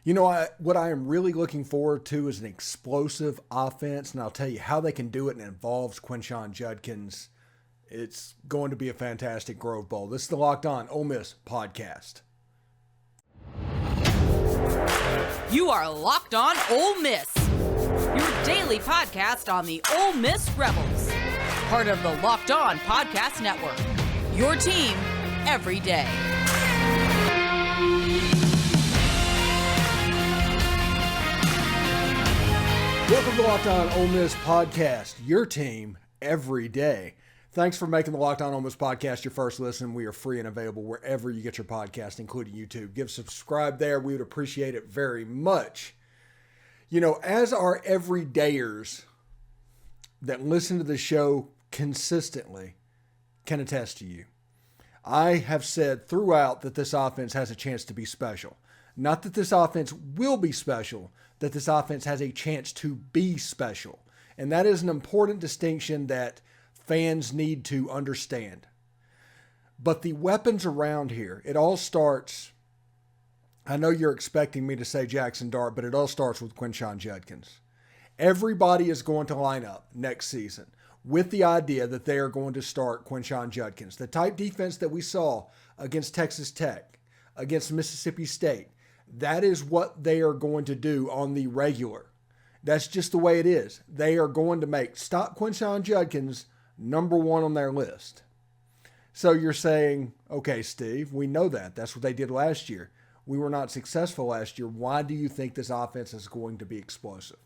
What I am really looking forward to is an explosive offense, and I'll tell you how they can do it, and it involves Quinshon Judkins. It's going to be a fantastic Grove Bowl. This is the Locked On Ole Miss podcast. You are Locked On Ole Miss, your daily podcast on the Ole Miss Rebels, part of the Locked On Podcast Network, your team every day. Welcome to the Locked On Ole Miss podcast, your team every day. Thanks for making the Locked On Ole Miss podcast your first listen. We are free and available wherever you get your podcast, including YouTube. Give subscribe there. We would appreciate it very much. As our everydayers that listen to the show consistently can attest to you, I have said throughout that this offense has a chance to be special. Not that this offense will be special, that this offense has a chance to be special. And that is an important distinction that fans need to understand. But the weapons around here, it all starts, I know you're expecting me to say Jaxson Dart, but it all starts with Quinshon Judkins. Everybody is going to line up next season with the idea that they are going to start Quinshon Judkins. The type defense that we saw against Texas Tech, against Mississippi State, that is what they are going to do on the regular. That's just the way it is. They are going to stop Quinshon Judkins number one on their list. So you're saying, okay, Steve, we know that. That's what they did last year. We were not successful last year. Why do you think this offense is going to be explosive?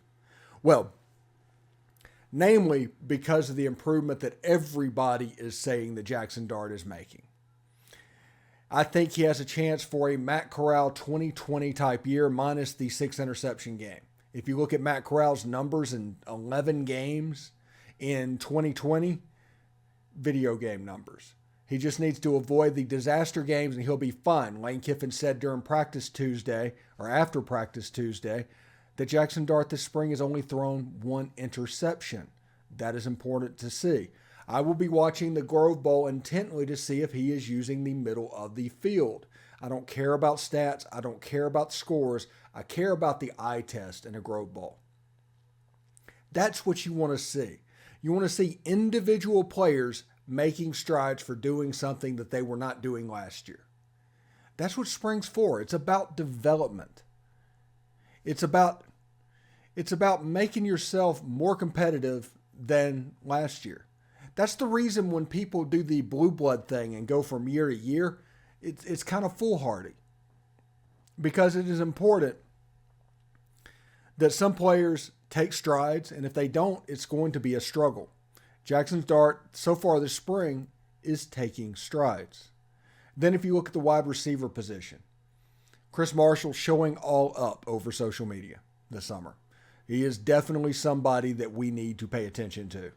Well, namely because of the improvement that everybody is saying that Jaxson Dart is making. I think he has a chance for a Matt Corral 2020 type year minus the 6 interception game. If you look at Matt Corral's numbers in 11 games in 2020, video game numbers. He just needs to avoid the disaster games and he'll be fine. Lane Kiffin said during practice Tuesday or after practice Tuesday that Jaxson Dart this spring has only thrown 1 interception. That is important to see. I will be watching the Grove Bowl intently to see if he is using the middle of the field. I don't care about stats. I don't care about scores. I care about the eye test in a Grove Bowl. That's what you want to see. You want to see individual players making strides for doing something that they were not doing last year. That's what spring's for. It's about development. It's about making yourself more competitive than last year. That's the reason when people do the blue blood thing and go from year to year, it's kind of foolhardy. Because it is important that some players take strides, and if they don't, it's going to be a struggle. Jaxson Dart, so far this spring, is taking strides. Then if you look at the wide receiver position, Chris Marshall showing all up over social media this summer. He is definitely somebody that we need to pay attention to.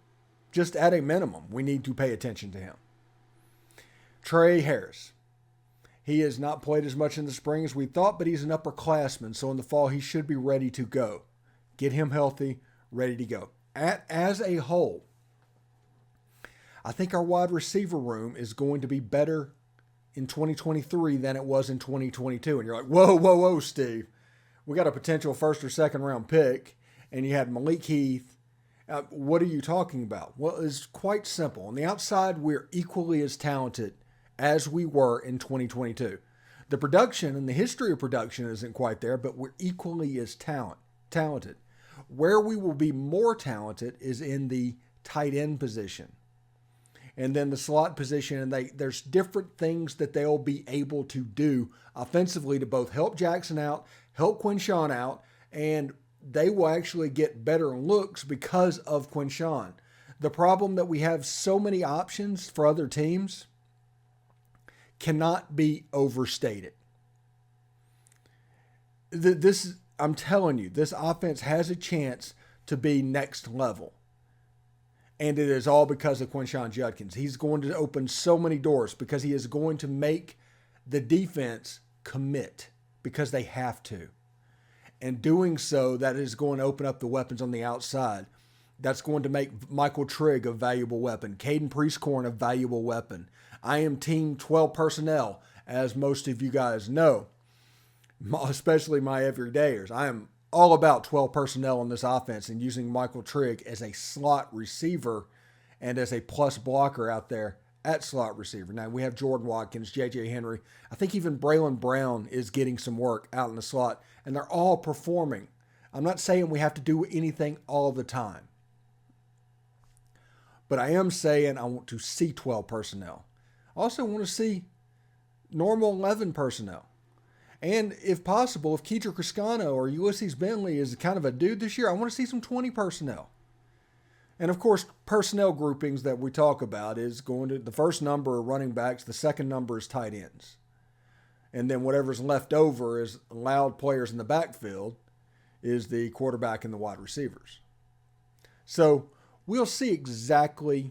Just at a minimum, we need to pay attention to him. Tre Harris. He has not played as much in the spring as we thought, but he's an upperclassman, so in the fall he should be ready to go. Get him healthy, ready to go. As a whole, I think our wide receiver room is going to be better in 2023 than it was in 2022. And you're like, whoa, Steve. We got a potential first or second round pick, and you had Malik Heath. What are you talking about? Well, it's quite simple. On the outside, we're equally as talented as we were in 2022. The production and the history of production isn't quite there, but we're equally as talented. Where we will be more talented is in the tight end position and then the slot position. And there's different things that they'll be able to do offensively to both help Jaxson out, help Quinshon out, and they will actually get better looks because of Quinshon. The problem that we have so many options for other teams cannot be overstated. I'm telling you, this offense has a chance to be next level. And it is all because of Quinshon Judkins. He's going to open so many doors because he is going to make the defense commit because they have to. And doing so, that is going to open up the weapons on the outside. That's going to make Michael Trigg a valuable weapon. Caden Prieskorn a valuable weapon. I am team 12 personnel, as most of you guys know. especially my everydayers. I am all about 12 personnel on this offense and using Michael Trigg as a slot receiver and as a plus blocker out there at slot receiver. Now, we have Jordan Watkins, J.J. Henry. I think even Braylon Brown is getting some work out in the slot, and they're all performing. I'm not saying we have to do anything all the time, but I am saying I want to see 12 personnel. I also want to see normal 11 personnel. And if possible, if Kedrick Riscano or Ulysses Bentley is kind of a dude this year, I want to see some 20 personnel. And of course, personnel groupings that we talk about is going to, the first number are running backs, the second number is tight ends. And then whatever's left over is allowed players in the backfield is the quarterback and the wide receivers. So we'll see exactly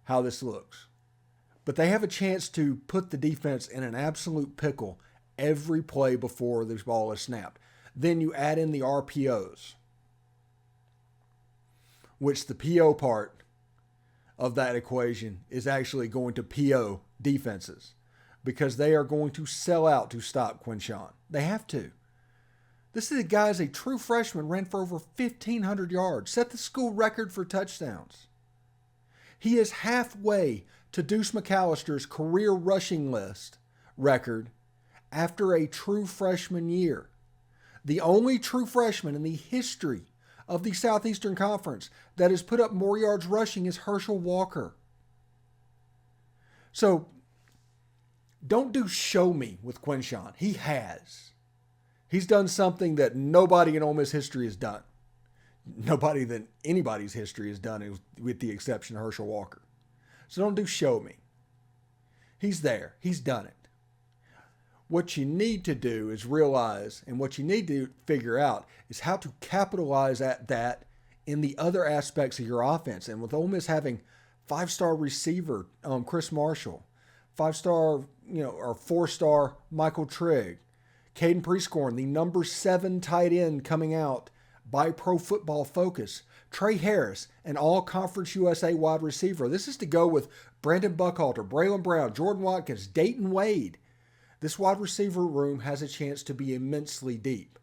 how this looks. But they have a chance to put the defense in an absolute pickle every play before the ball is snapped. Then you add in the RPOs, which the PO part of that equation is actually going to PO defenses because they are going to sell out to stop Quinshon. They have to. This is a guy as a true freshman, ran for over 1,500 yards, set the school record for touchdowns. He is halfway to Deuce McAllister's career rushing list record after a true freshman year. The only true freshman in the history of the Southeastern Conference that has put up more yards rushing is Herschel Walker. So don't do show me with Quinshon. He has. He's done something that nobody in Ole Miss history has done. Nobody that anybody's history has done, with the exception of Herschel Walker. So don't do show me. He's there. He's done it. What you need to do is realize, and what you need to figure out is how to capitalize at that in the other aspects of your offense. And with Ole Miss having 5-star receiver Chris Marshall, 5-star, or 4-star Michael Trigg, Caden Prieskorn, the number 7 tight end coming out by Pro Football Focus, Tre Harris, an all-conference USA wide receiver. This is to go with Brandon Buckhalter, Braylon Brown, Jordan Watkins, Dayton Wade. This wide receiver room has a chance to be immensely deep.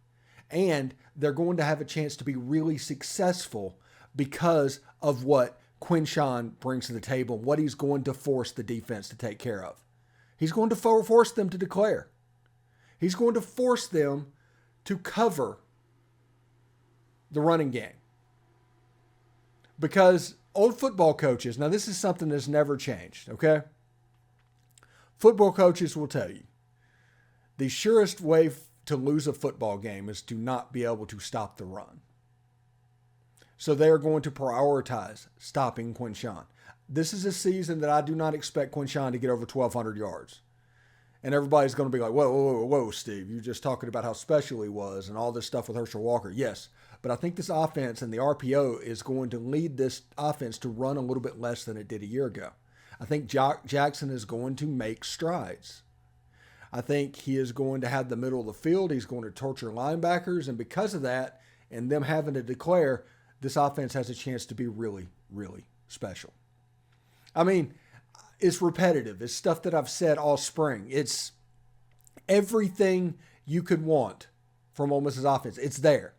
And they're going to have a chance to be really successful because of what Quinshon brings to the table, what he's going to force the defense to take care of. He's going to force them to declare. He's going to force them to cover the running game. Because old football coaches, now this is something that's never changed, okay? Football coaches will tell you, the surest way to lose a football game is to not be able to stop the run. So they are going to prioritize stopping Quinshon. This is a season that I do not expect Quinshon to get over 1,200 yards. And everybody's going to be like, whoa, Steve, you're just talking about how special he was and all this stuff with Herschel Walker. Yes, but I think this offense and the RPO is going to lead this offense to run a little bit less than it did a year ago. I think Jaxson is going to make strides. I think he is going to have the middle of the field. He's going to torture linebackers. And because of that, and them having to declare, this offense has a chance to be really, really special. I mean, it's repetitive. It's stuff that I've said all spring. It's everything you could want from Ole Miss's offense. It's there.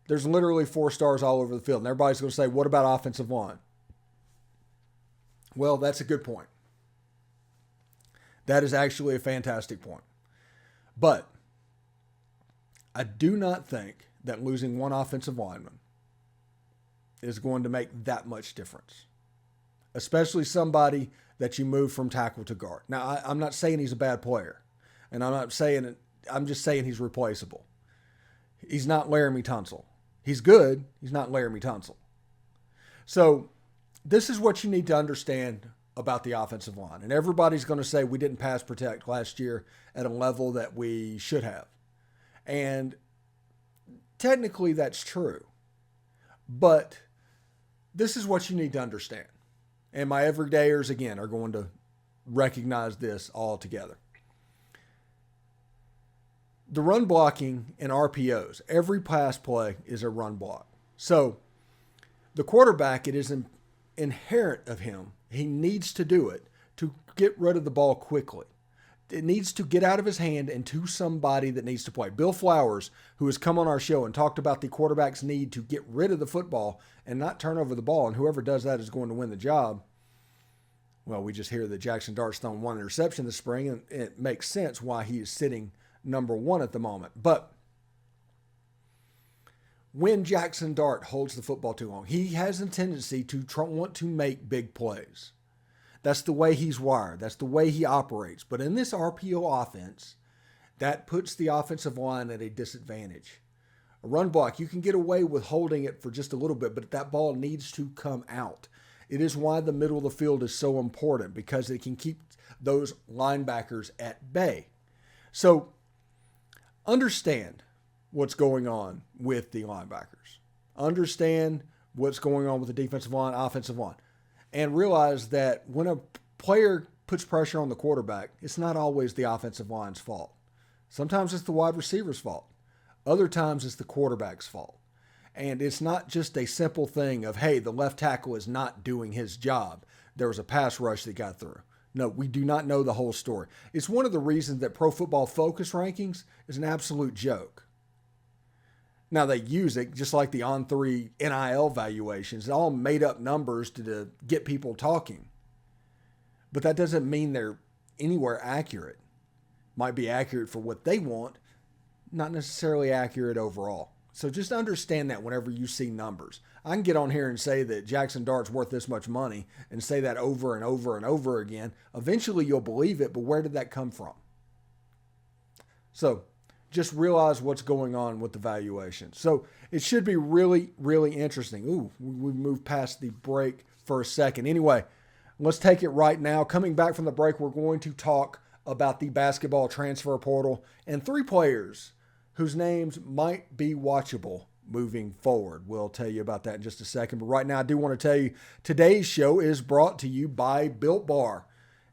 There's literally 4 stars all over the field. And everybody's going to say, what about offensive line? Well, that's a good point. That is actually a fantastic point. But I do not think that losing one offensive lineman is going to make that much difference, especially somebody that you move from tackle to guard. Now, I'm not saying he's a bad player, and I'm just saying he's replaceable. He's not Laramie Tunsil. He's good. He's not Laramie Tunsil. So this is what you need to understand about the offensive line. And everybody's going to say we didn't pass protect last year at a level that we should have. And technically that's true. But this is what you need to understand. And my everydayers, again, are going to recognize this all together. The run blocking and RPOs, every pass play is a run block. So the quarterback, it is inherent of him. He needs to do it to get rid of the ball quickly, it needs to get out of his hand and to somebody that needs to play. Bill Flowers, who has come on our show and talked about the quarterback's need to get rid of the football and not turn over the ball, and whoever does that is going to win the job. Well, we just hear that Jaxson Dart's thrown one interception this spring, and it makes sense why he is sitting number one at the moment. But when Jaxson Dart holds the football too long, he has a tendency to want to make big plays. That's the way he's wired. That's the way he operates. But in this RPO offense, that puts the offensive line at a disadvantage. A run block, you can get away with holding it for just a little bit, but that ball needs to come out. It is why the middle of the field is so important, because it can keep those linebackers at bay. So understand what's going on with the linebackers. Understand what's going on with the defensive line, offensive line. And realize that when a player puts pressure on the quarterback, it's not always the offensive line's fault. Sometimes it's the wide receiver's fault. Other times it's the quarterback's fault. And it's not just a simple thing of, hey, the left tackle is not doing his job. There was a pass rush that got through. No, we do not know the whole story. It's one of the reasons that Pro Football Focus rankings is an absolute joke. Now, they use it just like the On3 NIL valuations. They're all made up numbers to get people talking. But that doesn't mean they're anywhere accurate. Might be accurate for what they want, not necessarily accurate overall. So just understand that whenever you see numbers. I can get on here and say that Jaxson Dart's worth this much money and say that over and over and over again. Eventually you'll believe it, but where did that come from? So just realize what's going on with the valuation. So it should be really, really interesting. Ooh, we moved past the break for a second. Anyway, let's take it right now. Coming back from the break, we're going to talk about the basketball transfer portal and 3 players whose names might be watchable moving forward. We'll tell you about that in just a second. But right now, I do want to tell you, today's show is brought to you by Built Bar.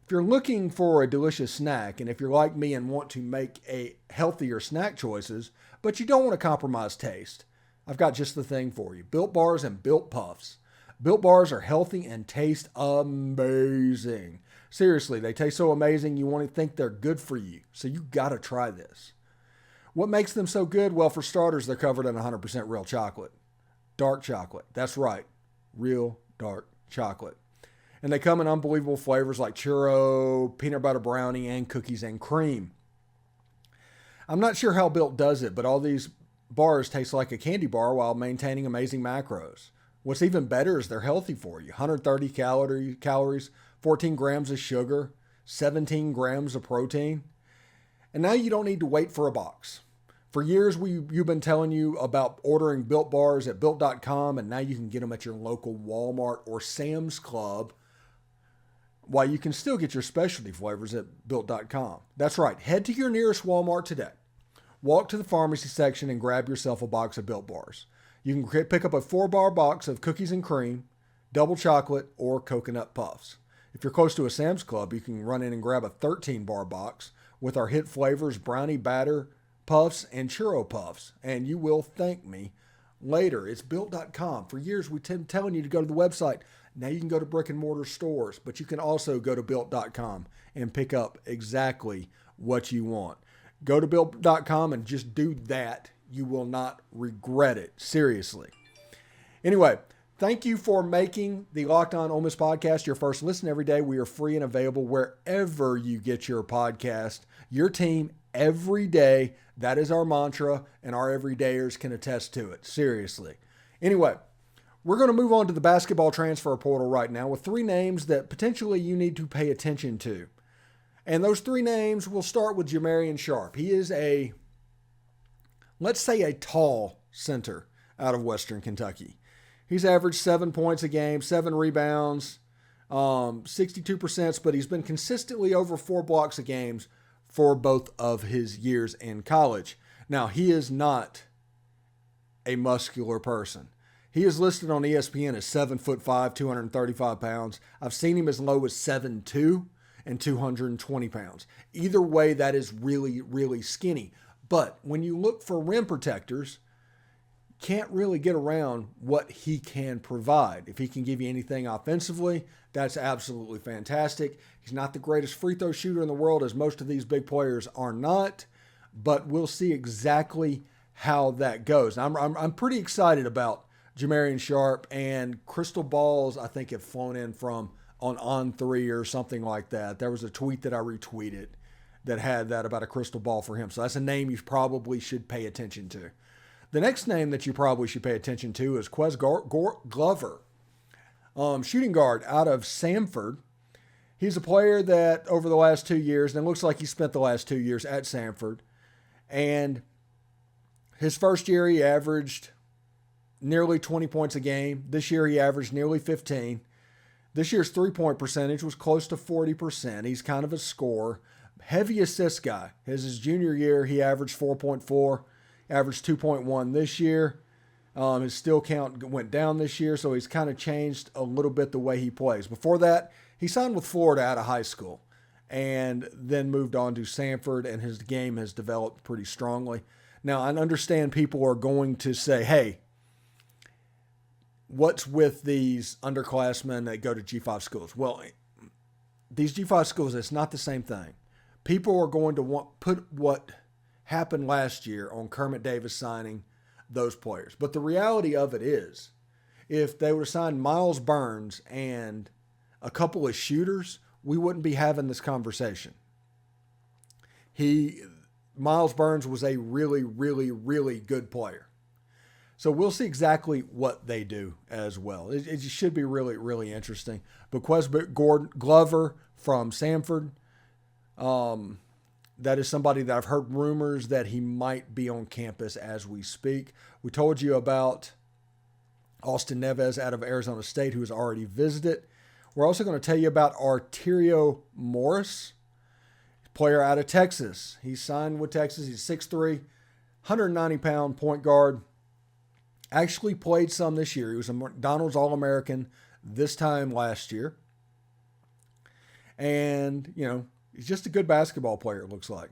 If you're looking for a delicious snack, and if you're like me and want to make a healthier snack choices, but you don't want to compromise taste, I've got just the thing for you. Built Bars and Built Puffs. Built Bars are healthy and taste amazing. Seriously, they taste so amazing you want to think they're good for you. So you got to try this. What makes them so good? Well, for starters, they're covered in 100% real chocolate. Dark chocolate. That's right. Real dark chocolate. And they come in unbelievable flavors like churro, peanut butter brownie, and cookies and cream. I'm not sure how Built does it, but all these bars taste like a candy bar while maintaining amazing macros. What's even better is they're healthy for you. 130 calories, 14 grams of sugar, 17 grams of protein. And now you don't need to wait for a box. For years, you've been telling you about ordering Built Bars at Built.com, and now you can get them at your local Walmart or Sam's Club, while you can still get your specialty flavors at Built.com. That's right. Head to your nearest Walmart today. Walk to the pharmacy section and grab yourself a box of Built Bars. You can pick up a 4-bar box of cookies and cream, double chocolate, or coconut puffs. If you're close to a Sam's Club, you can run in and grab a 13-bar box with our hit flavors, brownie batter puffs and churro puffs. And you will thank me later. It's Built.com. For years, we've been telling you to go to the website. Now you can go to brick and mortar stores, but you can also go to Built.com and pick up exactly what you want. Go to Built.com and just do that. You will not regret it. Seriously. Anyway, thank you for making the Locked On Ole Miss podcast your first listen every day. We are free and available wherever you get your podcast. Your team every day. That is our mantra, and our everydayers can attest to it. Seriously. Anyway, we're going to move on to the basketball transfer portal right now with 3 names that potentially you need to pay attention to. And those 3 names, we'll start with Jamarion Sharp. He is let's say a tall center out of Western Kentucky. He's averaged 7 points a game, 7 rebounds, 62%, but he's been consistently over 4 blocks a game for both of his years in college. Now, he is not a muscular person. He is listed on ESPN as 7'5", 235 pounds. I've seen him as low as 7'2", and 220 pounds. Either way, that is really, really skinny. But when you look for rim protectors, can't really get around what he can provide. If he can give you anything offensively, that's absolutely fantastic. He's not the greatest free throw shooter in the world, as most of these big players are not, but we'll see exactly how that goes. I'm pretty excited about Jamarion Sharp, and crystal balls I think have flown in from on 3 or something like that. There was a tweet that I retweeted that had that about a crystal ball for him. So that's a name you probably should pay attention to. The next name that you probably should pay attention to is Quez Glover, shooting guard out of Samford. He's a player that over the last 2 years, and it looks like he spent the last 2 years at Samford, and his first year he averaged nearly 20 points a game. This year he averaged nearly 15. This year's three-point percentage was close to 40%. He's kind of a scorer. Heavy assist guy. His junior year, he averaged 4.4, averaged 2.1 this year. His steal count went down this year, so he's kind of changed a little bit the way he plays. Before that, he signed with Florida out of high school and then moved on to Samford, and his game has developed pretty strongly. Now, I understand people are going to say, hey, what's with these underclassmen that go to G5 schools? Well, these G5 schools, it's not the same thing. People are going to put what happened last year on Kermit Davis signing those players. But the reality of it is, if they would have signed Miles Burns and a couple of shooters, we wouldn't be having this conversation. Miles Burns was a really, really, really good player. So we'll see exactly what they do as well. It should be really, really interesting. But Quez Glover from Samford, that is somebody that I've heard rumors that he might be on campus as we speak. We told you about Austin Neves out of Arizona State, who has already visited. We're also going to tell you about Arterio Morris, player out of Texas. He signed with Texas. He's 6'3", 190-pound point guard. Actually played some this year. He was a McDonald's All-American this time last year. And, he's just a good basketball player, it looks like.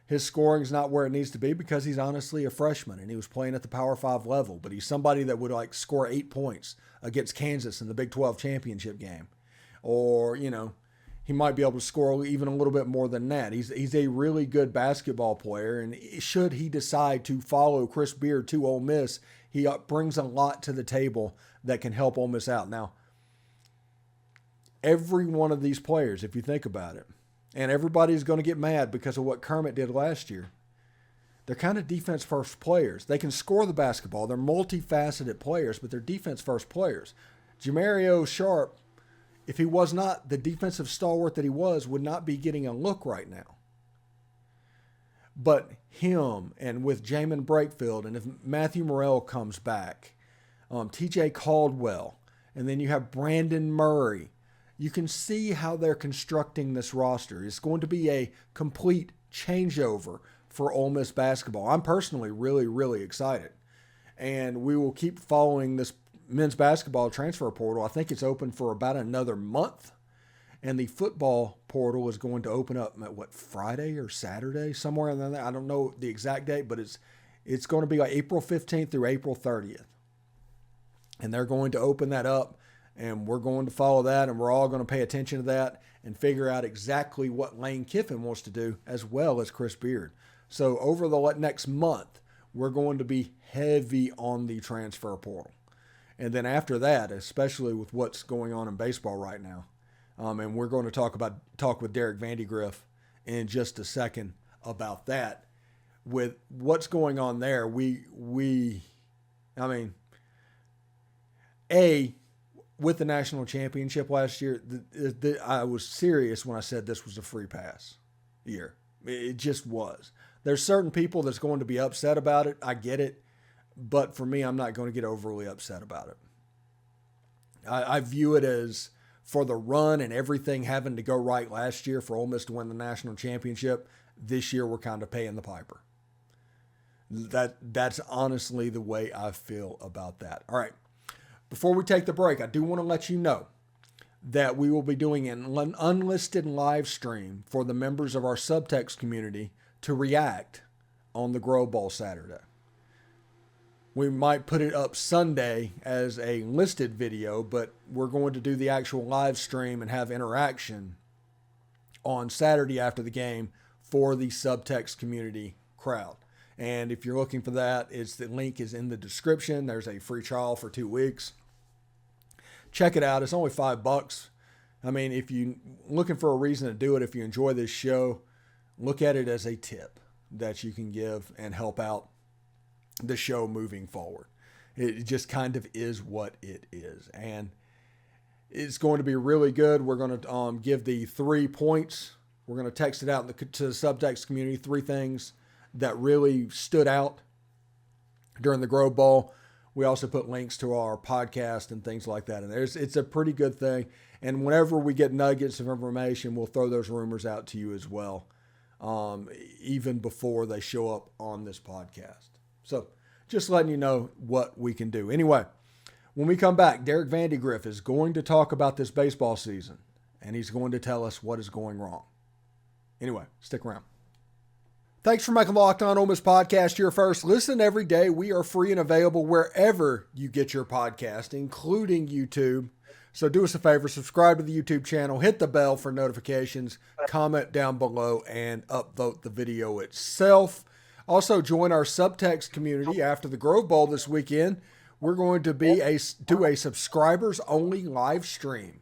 His scoring is not where it needs to be because he's honestly a freshman and he was playing at the Power 5 level. But he's somebody that would score 8 points against Kansas in the Big 12 championship game. Or, he might be able to score even a little bit more than that. He's a really good basketball player. And should he decide to follow Chris Beard to Ole Miss, he brings a lot to the table that can help Ole Miss out. Now, every one of these players, if you think about it, and everybody's going to get mad because of what Kermit did last year, they're kind of defense-first players. They can score the basketball. They're multifaceted players, but they're defense-first players. Jamarion Sharp, if he was not the defensive stalwart that he was, would not be getting a look right now. But him, and with Jamin Brakefield, and if Matthew Morrell comes back, TJ Caldwell, and then you have Brandon Murray, you can see how they're constructing this roster. It's going to be a complete changeover for Ole Miss basketball. I'm personally really, really excited. And we will keep following this men's basketball transfer portal. I think it's open for about another month. And the football portal is going to open up at Friday or Saturday, somewhere in there. I don't know the exact date, but it's going to be like April 15th through April 30th. And they're going to open that up, and we're going to follow that, and we're all going to pay attention to that and figure out exactly what Lane Kiffin wants to do, as well as Chris Beard. So over the next month, we're going to be heavy on the transfer portal. And then after that, especially with what's going on in baseball right now, and we're going to talk with Derek Vandegrift in just a second about that. With what's going on there, with the national championship last year, I was serious when I said this was a free pass year. It just was. There's certain people that's going to be upset about it. I get it. But for me, I'm not going to get overly upset about it. I view it as, for the run and everything having to go right last year for Ole Miss to win the national championship, this year we're kind of paying the piper. That's honestly the way I feel about that. All right. Before we take the break, I do want to let you know that we will be doing an unlisted live stream for the members of our subtext community to react on the Grow Bowl Saturday. We might put it up Sunday as a listed video, but we're going to do the actual live stream and have interaction on Saturday after the game for the Subtext community crowd. And if you're looking for that, the link is in the description. There's a free trial for 2 weeks. Check it out. It's only $5. I mean, if you're looking for a reason to do it, if you enjoy this show, look at it as a tip that you can give and help out the show moving forward. It just kind of is what it is. And it's going to be really good. We're going to give the 3 points. We're going to text it out to the Subtext community, 3 things that really stood out during the Grove Bowl. We also put links to our podcast and things like that. And it's a pretty good thing. And whenever we get nuggets of information, we'll throw those rumors out to you as well, even before they show up on this podcast. So just letting you know what we can do. Anyway, when we come back, Derek Vandegrift is going to talk about this baseball season, and he's going to tell us what is going wrong. Anyway, stick around. Thanks for making Locked On Ole Miss podcast your first listen every day. We are free and available wherever you get your podcast, including YouTube. So do us a favor, subscribe to the YouTube channel, hit the bell for notifications, comment down below, and upvote the video itself. Also, join our Subtext community after the Grove Bowl this weekend. We're going to do a subscribers-only live stream.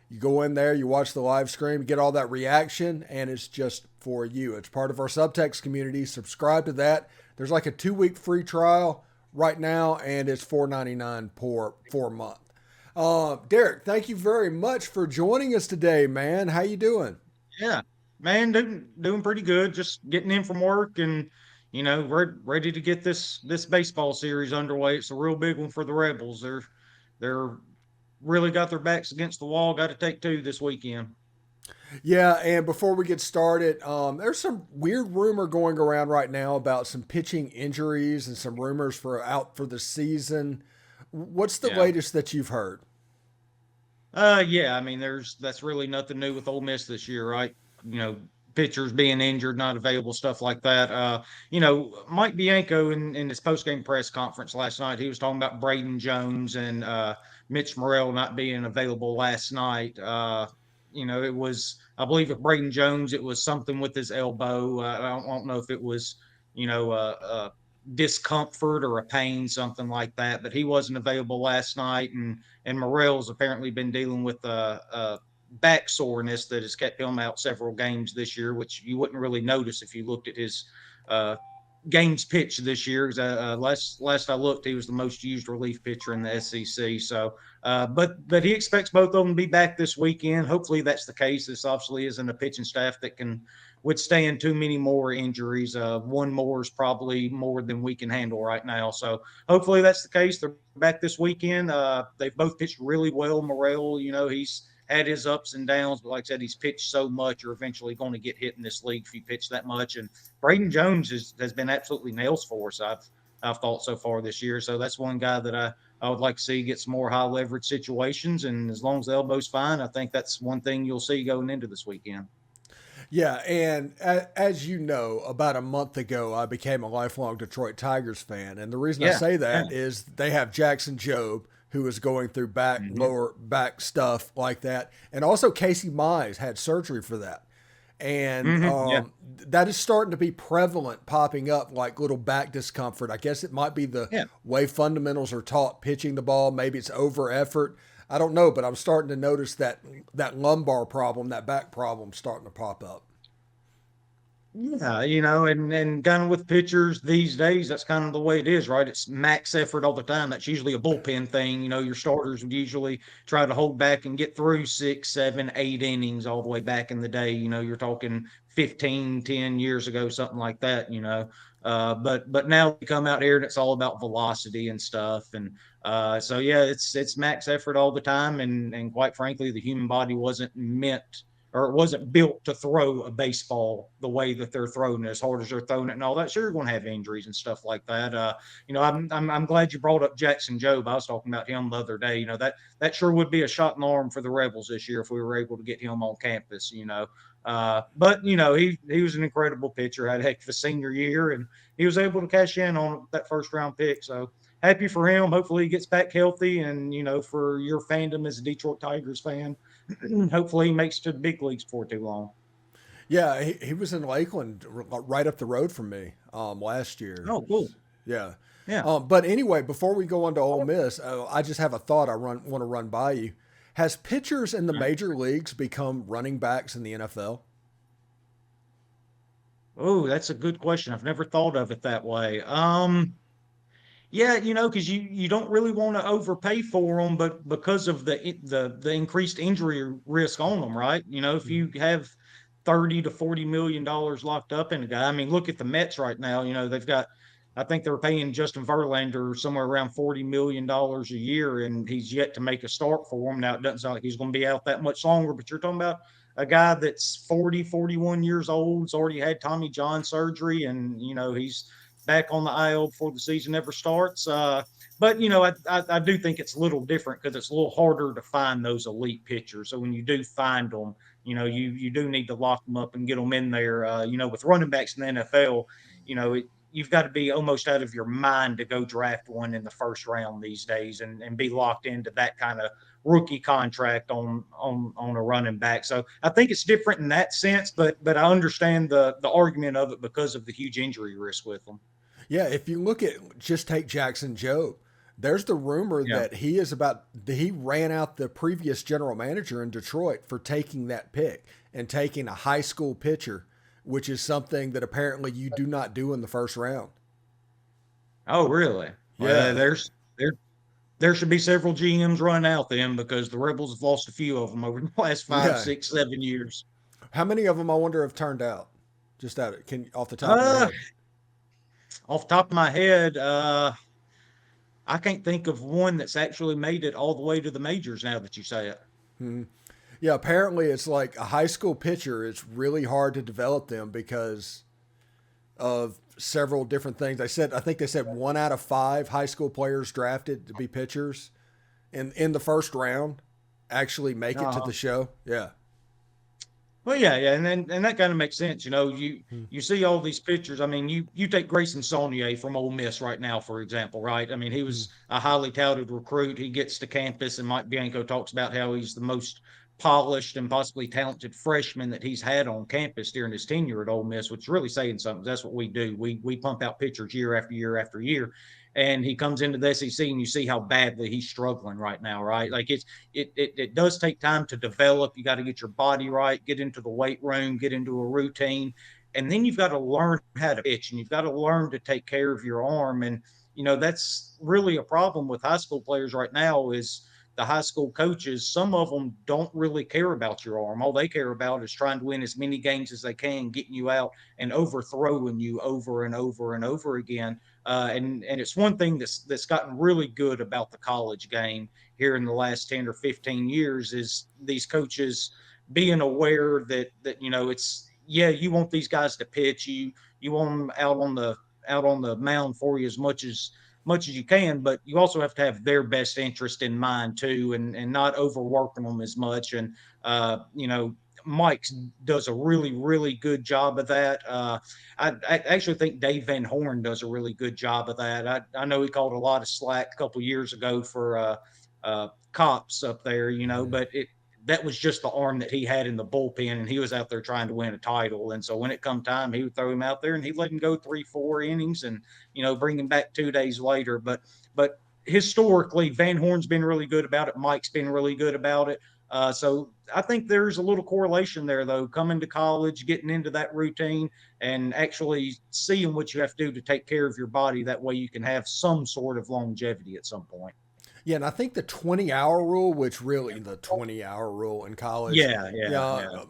You go in there, you watch the live stream, get all that reaction, and it's just for you. It's part of our Subtext community. Subscribe to that. There's like a 2-week free trial right now, and it's $4.99 for a month. Derek, thank you very much for joining us today, man. How you doing? Yeah, man, doing pretty good. Just getting in from work and, we're ready to get this baseball series underway. It's a real big one for the Rebels. They're really got their backs against the wall. Got to take 2 this weekend. Yeah, and before we get started, there's some weird rumor going around right now about some pitching injuries and some rumors out for the season. What's the latest that you've heard? Yeah, I mean, that's really nothing new with Ole Miss this year, right? Pitchers being injured, not available, stuff like that. Mike Bianco in his post-game press conference last night, he was talking about Braden Jones and Mitch Morrell not being available last night. It was, I believe with Braden Jones, it was something with his elbow. I don't know if it was, discomfort or a pain, something like that, but he wasn't available last night. And Morrell's apparently been dealing with back soreness that has kept him out several games this year, which you wouldn't really notice if you looked at his games pitched this year. Last I looked, he was the most used relief pitcher in the SEC. So, but he expects both of them to be back this weekend. Hopefully that's the case. This obviously isn't a pitching staff that can withstand too many more injuries. One more is probably more than we can handle right now. So hopefully that's the case. They're back this weekend. They've both pitched really well. Morrell, he's had his ups and downs, but like I said, he's pitched so much, you're eventually going to get hit in this league if you pitch that much. And Braden Jones has been absolutely nails for us, I've thought so far this year. So that's one guy that I would like to see get some more high leverage situations. And as long as the elbow's fine, I think that's one thing you'll see going into this weekend. Yeah, and as you know, about a month ago, I became a lifelong Detroit Tigers fan. And the reason I say that is they have Jaxson Jobe, who is going through lower back stuff like that. And also Casey Mize had surgery for that. And that is starting to be prevalent, popping up like little back discomfort. I guess it might be the way fundamentals are taught pitching the ball. Maybe it's over effort. I don't know, but I'm starting to notice that lumbar problem, that back problem starting to pop up. Yeah, and kind of with pitchers these days, that's kind of the way it is, right? It's max effort all the time. That's usually a bullpen thing. Your starters would usually try to hold back and get through 6, 7, 8 innings all the way back in the day. You're talking 15, 10 years ago, something like that, but now we come out here and it's all about velocity and stuff. And so, yeah, it's max effort all the time. And quite frankly, the human body wasn't meant or it wasn't built to throw a baseball the way that they're throwing it, as hard as they're throwing it and all that. Sure, you're going to have injuries and stuff like that. I'm glad you brought up Jaxson Jobe. I was talking about him the other day. That sure would be a shot in the arm for the Rebels this year if we were able to get him on campus. But he was an incredible pitcher, had a heck of a senior year, and he was able to cash in on that first round pick. So happy for him. Hopefully he gets back healthy. And, for your fandom as a Detroit Tigers fan, hopefully he makes it to the big leagues before too long. Yeah, he was in Lakeland, right up the road from me, last year. Oh, cool. Yeah. Yeah. But anyway, before we go on to Ole Miss, I just have a thought want to run by you. Has pitchers in the major leagues become running backs in the NFL? Oh, that's a good question. I've never thought of it that way. Yeah, because you don't really want to overpay for them, but because of the increased injury risk on them, right? If you have $30 to $40 million locked up in a guy, I mean, look at the Mets right now. They've got, I think they're paying Justin Verlander somewhere around $40 million a year, and he's yet to make a start for them. Now it doesn't sound like he's going to be out that much longer, but you're talking about a guy that's 40, 41 years old, has already had Tommy John surgery, and he's back on the IL before the season ever starts. But I do think it's a little different because it's a little harder to find those elite pitchers. So when you do find them, you do need to lock them up and get them in there. With running backs in the NFL, you've got to be almost out of your mind to go draft one in the first round these days and be locked into that kind of rookie contract on a running back. So I think it's different in that sense, but I understand the argument of it because of the huge injury risk with them. Yeah, if you look at, just take Jaxson Jobe, there's the rumor that he ran out the previous general manager in Detroit for taking that pick and taking a high school pitcher, which is something that apparently you do not do in the first round. Oh, really? Yeah. There should be several GMs run out then, because the Rebels have lost a few of them over the last 5, 6, 7 years. How many of them, I wonder, have turned out? Just off the top of your head. Off the top of my head, I can't think of one that's actually made it all the way to the majors now that you say it. Mm-hmm. Yeah, apparently it's like a high school pitcher. It's really hard to develop them because of several different things. I think they said 1 out of 5 high school players drafted to be pitchers in the first round actually make it to the show. Yeah. Well, yeah, and that kind of makes sense. You see all these pictures. I mean, you take Grayson Saunier from Ole Miss right now, for example, right? I mean, he was a highly touted recruit. He gets to campus, and Mike Bianco talks about how he's the most polished and possibly talented freshman that he's had on campus during his tenure at Ole Miss, which is really saying something. That's what we do. We pump out pitchers year after year after year. And he comes into the SEC, and you see how badly he's struggling right now, right? Like it does take time to develop. You got to get your body right, get into the weight room, get into a routine, and then you've got to learn how to pitch, and you've got to learn to take care of your arm. And that's really a problem with high school players right now is the high school coaches. Some of them don't really care about your arm. All they care about is trying to win as many games as they can, getting you out and overthrowing you over and over and over again. And it's one thing that's gotten really good about the college game here in the last 10 or 15 years is these coaches being aware that it's, you want these guys to pitch, you want them out on the mound for you as much as you can, but you also have to have their best interest in mind too, and not overworking them as much. And Mike does a really, really good job of that. I actually think Dave Van Horn does a really good job of that. I know he called a lot of slack a couple years ago for Cops up there, but that was just the arm that he had in the bullpen, and he was out there trying to win a title. And so when it come time, he would throw him out there and he'd let him go 3-4 innings and, bring him back 2 days later. But historically, Van Horn's been really good about it. Mike's been really good about it. So I think there's a little correlation there, though, coming to college, getting into that routine, and actually seeing what you have to do to take care of your body. That way you can have some sort of longevity at some point. Yeah, and I think the 20-hour rule, which really the 20-hour rule in college. Yeah.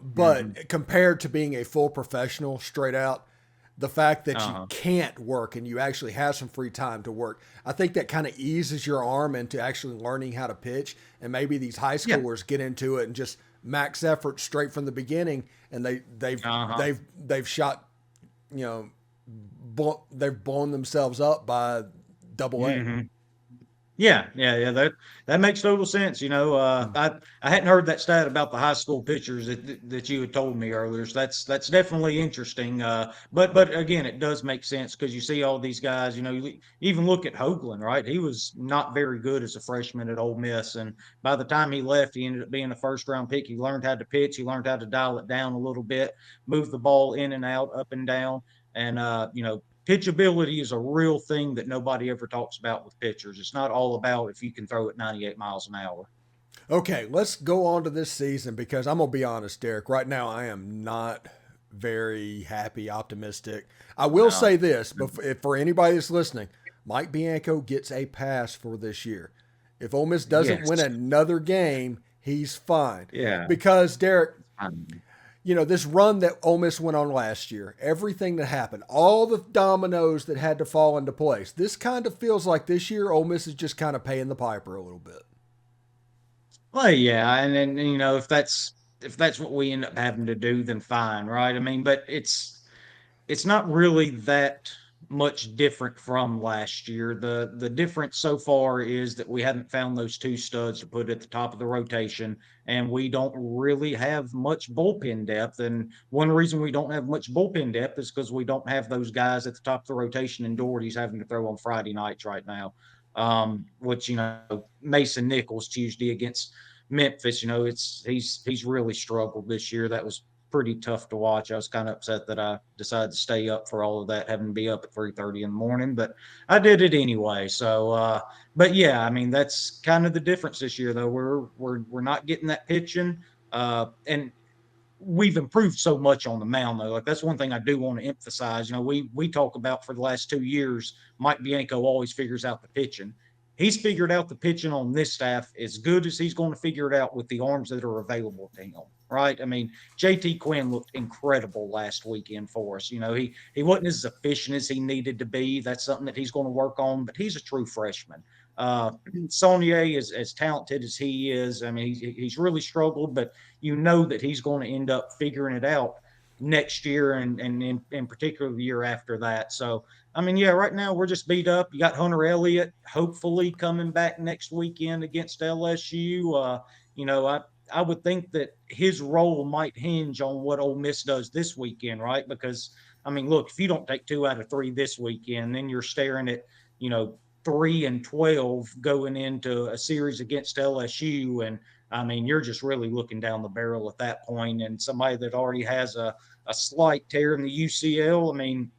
But compared to being a full professional straight out, the fact that you can't work and you actually have some free time to work, I think that kind of eases your arm into actually learning how to pitch. And maybe these high schoolers get into it and just max effort straight from the beginning, and they've shot, they've blown themselves up by double A. Mm-hmm. Yeah. That makes total sense. I hadn't heard that stat about the high school pitchers that you had told me earlier. So that's definitely interesting. But again, it does make sense because you see all these guys. You even look at Hoagland, right? He was not very good as a freshman at Ole Miss, and by the time he left, he ended up being a first round pick. He learned how to pitch. He learned how to dial it down a little bit, move the ball in and out, up and down, and pitchability is a real thing that nobody ever talks about with pitchers. It's not all about if you can throw it 98 miles an hour. Okay, let's go on to this season because I'm going to be honest, Derek. Right now, I am not very happy, optimistic. I will No. say this, but for anybody that's listening, Mike Bianco gets a pass for this year. If Ole Miss doesn't win Yes. another game, he's fine. Yeah. Because, Derek, Um, this run that Ole Miss went on last year, everything that happened, all the dominoes that had to fall into place, this kind of feels like this year Ole Miss is just kind of paying the piper a little bit. Well, yeah, and then if that's what we end up having to do, then fine, right? I mean, but it's not really that much different from last year. The difference so far is that we haven't found those two studs to put at the top of the rotation, and we don't really have much bullpen depth. And one reason we don't have much bullpen depth is because we don't have those guys at the top of the rotation, and Doherty's having to throw on Friday nights right now. Which Mason Nichols Tuesday against Memphis, he's really struggled this year. That was pretty tough to watch. I was kind of upset that I decided to stay up for all of that, having to be up at 3:30 in the morning, but I did it anyway. So, but yeah, I mean that's kind of the difference this year, though. We're not getting that pitching, and we've improved so much on the mound, though. Like that's one thing I do want to emphasize. We talk about for the last 2 years, Mike Bianco always figures out the pitching. He's figured out the pitching on this staff as good as he's going to figure it out with the arms that are available to him. Right? I mean, JT Quinn looked incredible last weekend for us. He wasn't as efficient as he needed to be. That's something that he's going to work on, but he's a true freshman. Saunier is as talented as he is. I mean, he's really struggled, but you know that he's going to end up figuring it out next year and in particular the year after that. So, I mean, yeah, right now we're just beat up. You got Hunter Elliott hopefully coming back next weekend against LSU. I would think that his role might hinge on what Ole Miss does this weekend, right? Because, I mean, look, if you don't take 2 out of 3 this weekend, then you're staring at, 3-12 going into a series against LSU. And I mean, you're just really looking down the barrel at that point. And somebody that already has a slight tear in the UCL, I mean,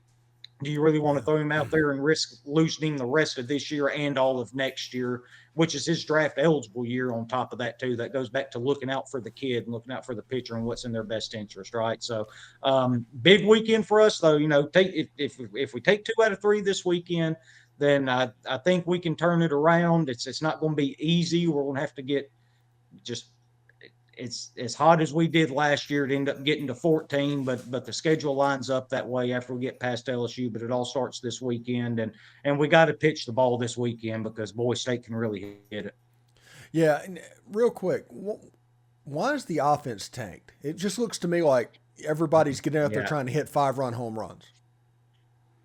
do you really want to throw him out there and risk losing him the rest of this year and all of next year, which is his draft eligible year on top of that, too? That goes back to looking out for the kid and looking out for the pitcher and what's in their best interest, right? So, big weekend for us, though. If we take 2 out of 3 this weekend, then I think we can turn it around. It's not going to be easy. We're going to have to get just it's as hot as we did last year to end up getting to 14, but the schedule lines up that way after we get past LSU. But it all starts this weekend, and we got to pitch the ball this weekend because Boise State can really hit it. Yeah, and real quick, why is the offense tanked? It just looks to me like everybody's getting out there trying to hit 5-run home runs.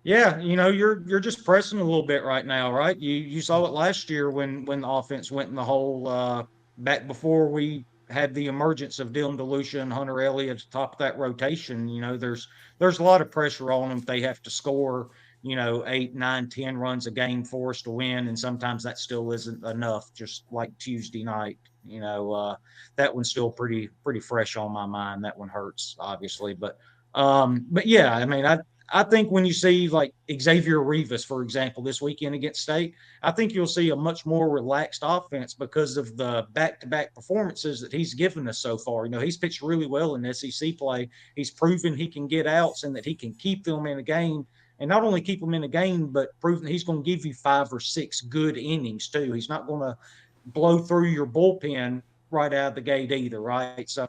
Yeah, you're just pressing a little bit right now, right? You saw it last year when the offense went in the hole back before we had the emergence of Dylan DeLucia and Hunter Elliott at the top of that rotation. There's a lot of pressure on them if they have to score, 8, 9, 10 runs a game for us to win, and sometimes that still isn't enough. Just like Tuesday night, that one's still pretty fresh on my mind. That one hurts, obviously, but yeah, I mean, I think when you see like Xavier Rivas, for example, this weekend against State, I think you'll see a much more relaxed offense because of the back-to-back performances that he's given us so far. He's pitched really well in SEC play. He's proven he can get outs and that he can keep them in a game, and not only keep them in a game, but proven he's going to give you 5 or 6 good innings too. He's not going to blow through your bullpen right out of the gate either, right? So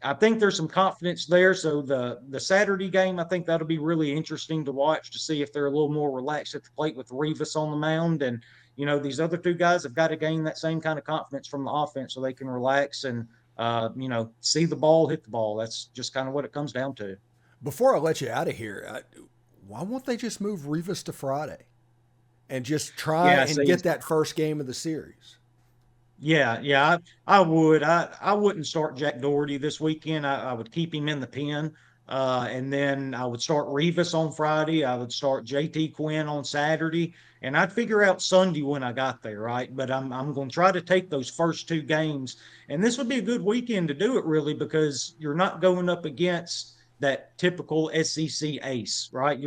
I think there's some confidence there. So the Saturday game, I think that'll be really interesting to watch to see if they're a little more relaxed at the plate with Rivas on the mound. And, these other 2 guys have got to gain that same kind of confidence from the offense so they can relax and, see the ball, hit the ball. That's just kind of what it comes down to. Before I let you out of here, why won't they just move Rivas to Friday? and just try and get that first game of the series. Yeah, I would. I wouldn't start Jack Doherty this weekend. I would keep him in the pen. And then I would start Revis on Friday. I would start JT Quinn on Saturday. And I'd figure out Sunday when I got there, right? But I'm going to try to take those first two games. And this would be a good weekend to do it, really, because you're not going up against that typical SEC ace, right?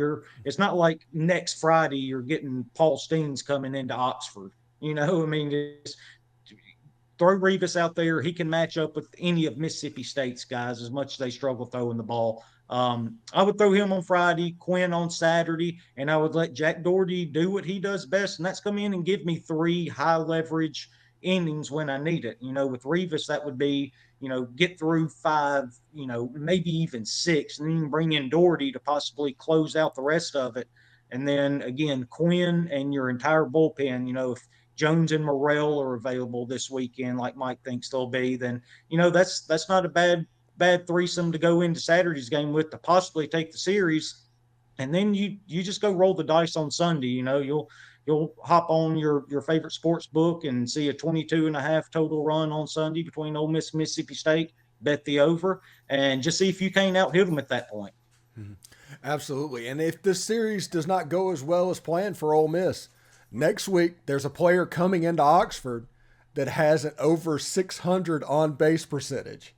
It's not like next Friday you're getting Paul Steens coming into Oxford. I mean, throw Revis out there. He can match up with any of Mississippi State's guys as much as they struggle throwing the ball. I would throw him on Friday, Quinn on Saturday, and I would let Jack Doherty do what he does best, and that's come in and give me 3 high leverage innings when I need it. With Revis, that would be, get through 5, maybe even 6, and then bring in Doherty to possibly close out the rest of it. And then again, Quinn and your entire bullpen, if Jones and Morrell are available this weekend, like Mike thinks they'll be, then, that's not a bad threesome to go into Saturday's game with to possibly take the series. And then you just go roll the dice on Sunday. You'll hop on your favorite sports book and see a 22.5 total run on Sunday between Ole Miss and Mississippi State, bet the over, and just see if you can't out-hit them at that point. Mm-hmm. Absolutely. And if this series does not go as well as planned for Ole Miss, next week there's a player coming into Oxford that has an over 600 on-base percentage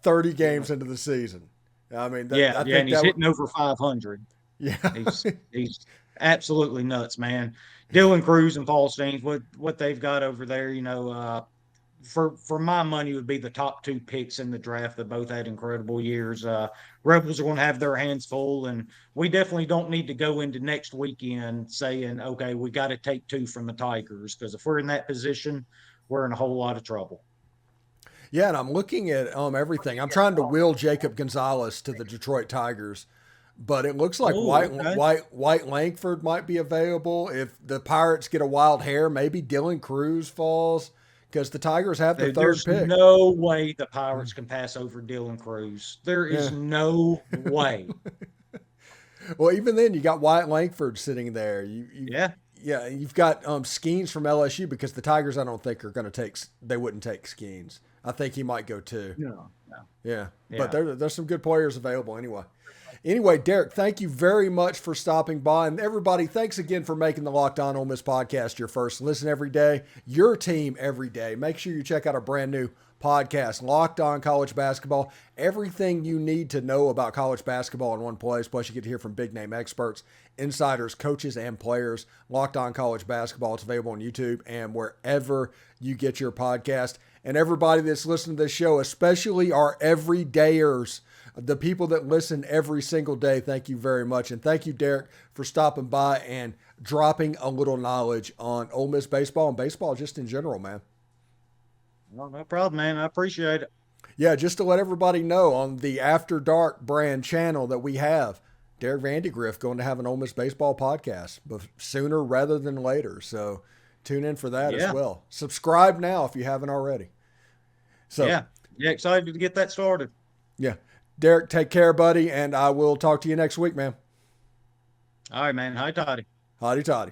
30 games into the season. I mean, I think and he's hitting over 500. Yeah. He's absolutely nuts, man. Dylan Cruz and Paul Steens, what they've got over there, for my money would be the top 2 picks in the draft that both had incredible years. Rebels are going to have their hands full, and we definitely don't need to go into next weekend saying, okay, we got to take 2 from the Tigers, because if we're in that position, we're in a whole lot of trouble. Yeah, and I'm looking at everything. I'm trying to will Jacob Gonzalez to the Detroit Tigers, but it looks like White Langford might be available. If the Pirates get a wild hair, maybe Dylan Cruz falls, because the Tigers have the third pick. There's no way the Pirates can pass over Dylan Cruz. There is no way. Well, even then, you got Wyatt Langford sitting there. Yeah, you've got Skeens from LSU, because the Tigers, I don't think, are going to they wouldn't take Skeens. I think he might go too. No. Yeah, but there's some good players available anyway. Anyway, Derek, thank you very much for stopping by. And everybody, thanks again for making the Locked On Ole Miss podcast your first listen every day, your team every day. Make sure you check out our brand new podcast, Locked On College Basketball. Everything you need to know about college basketball in one place. Plus, you get to hear from big-name experts, insiders, coaches, and players. Locked On College Basketball. It's available on YouTube and wherever you get your podcast. And everybody that's listening to this show, especially our everydayers, the people that listen every single day, thank you very much. And thank you, Derek, for stopping by and dropping a little knowledge on Ole Miss baseball and baseball just in general, man. No problem, man. I appreciate it. Yeah, just to let everybody know, on the After Dark brand channel that we have, Derek Vandegrift going to have an Ole Miss baseball podcast, but sooner rather than later. So tune in for that as well. Subscribe now if you haven't already. So yeah, excited to get that started. Yeah. Derek, take care, buddy, and I will talk to you next week, man. All right, man. Hi, Toddy. Howdy, Toddy.